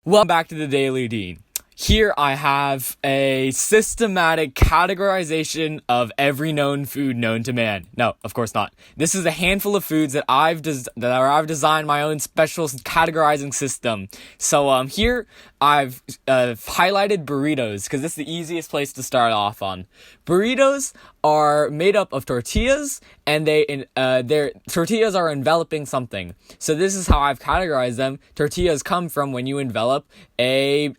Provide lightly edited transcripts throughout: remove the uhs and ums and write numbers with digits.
Welcome back to the Daily Dean. Here I have a systematic categorization of every known food known to man. No, of course not. This is a handful of foods that I've designed my own special categorizing system. So here I've highlighted burritos because this is the easiest place to start off on. Burritos are made up of tortillas, and their tortillas are enveloping something. So this is how I've categorized them. Tortillas come from when you envelop a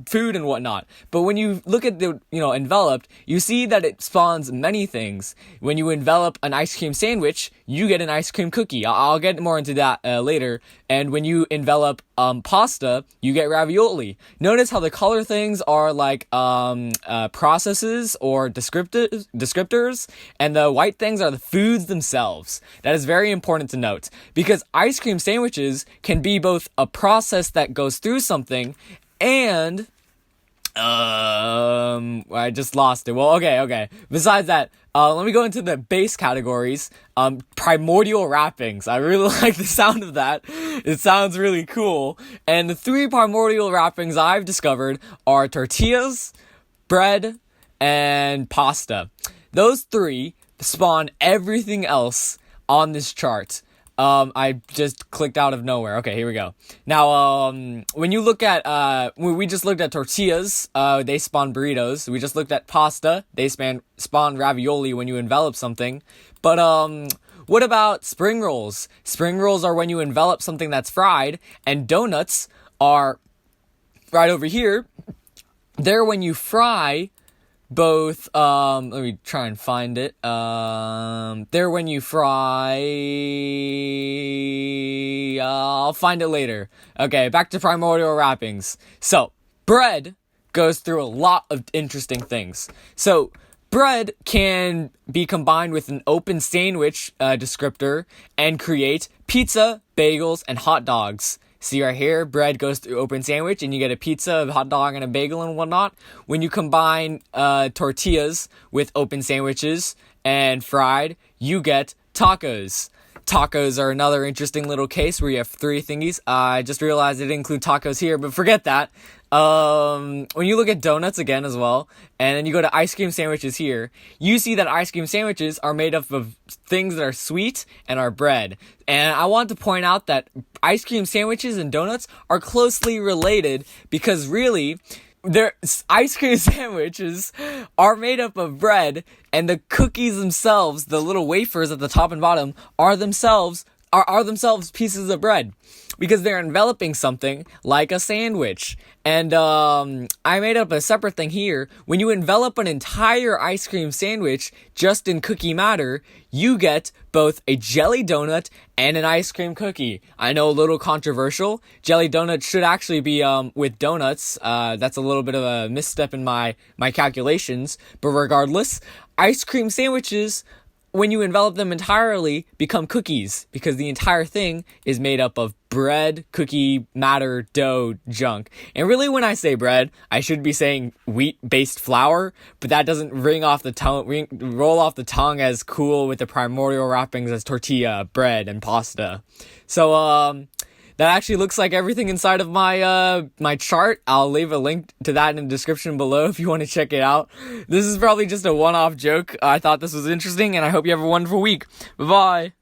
food and whatnot. But when you look at the enveloped, you see that it spawns many things. When you envelop an ice cream sandwich, you get an ice cream cookie. I'll get more into that later. And when you envelop pasta, you get ravioli. Notice how the color things are like processes or descriptors, and the white things are the foods themselves. That is very important to note, because ice cream sandwiches can be both a process that goes through something and I just lost it. Well, okay. Besides that, let me go into the base categories. Primordial wrappings. I really like the sound of that. It sounds really cool. And the three primordial wrappings I've discovered are tortillas, bread, and pasta. Those three spawn everything else on this chart. I just clicked out of nowhere. Okay, here we go. Now, when you look at, we just looked at tortillas, they spawn burritos. We just looked at pasta, they spawn ravioli when you envelop something. But, what about spring rolls? Spring rolls are when you envelop something that's fried, and donuts are right over here. They're when you fry both, let me try and find it. They're when you fry, I'll find it later. Okay, back to primordial wrappings. So, bread goes through a lot of interesting things. So, bread can be combined with an open sandwich descriptor and create pizza, bagels, and hot dogs. See right here, bread goes through open sandwich and you get a pizza, a hot dog, and a bagel and whatnot. When you combine tortillas with open sandwiches and fried, you get tacos. Tacos are another interesting little case where you have three thingies. I just realized I didn't include tacos here, but forget that. When you look at donuts again as well, and then you go to ice cream sandwiches here, you see that ice cream sandwiches are made up of things that are sweet and are bread. And I want to point out that ice cream sandwiches and donuts are closely related, because really, their ice cream sandwiches are made up of bread, and the cookies themselves, the little wafers at the top and bottom, are themselves pieces of bread, because they're enveloping something like a sandwich. And I made up a separate thing here. When you envelop an entire ice cream sandwich just in cookie matter, you get both a jelly donut and an ice cream cookie. I know, a little controversial. Jelly donut should actually be with donuts. That's a little bit of a misstep in my calculations. But regardless, ice cream sandwiches, when you envelop them entirely, become cookies, because the entire thing is made up of bread, cookie, matter, dough, junk. And really, when I say bread, I should be saying wheat-based flour, but that doesn't roll off the tongue as cool with the primordial wrappings as tortilla, bread, and pasta. So, that actually looks like everything inside of my chart. I'll leave a link to that in the description below if you want to check it out. This is probably just a one-off joke. I thought this was interesting, and I hope you have a wonderful week. Bye-bye.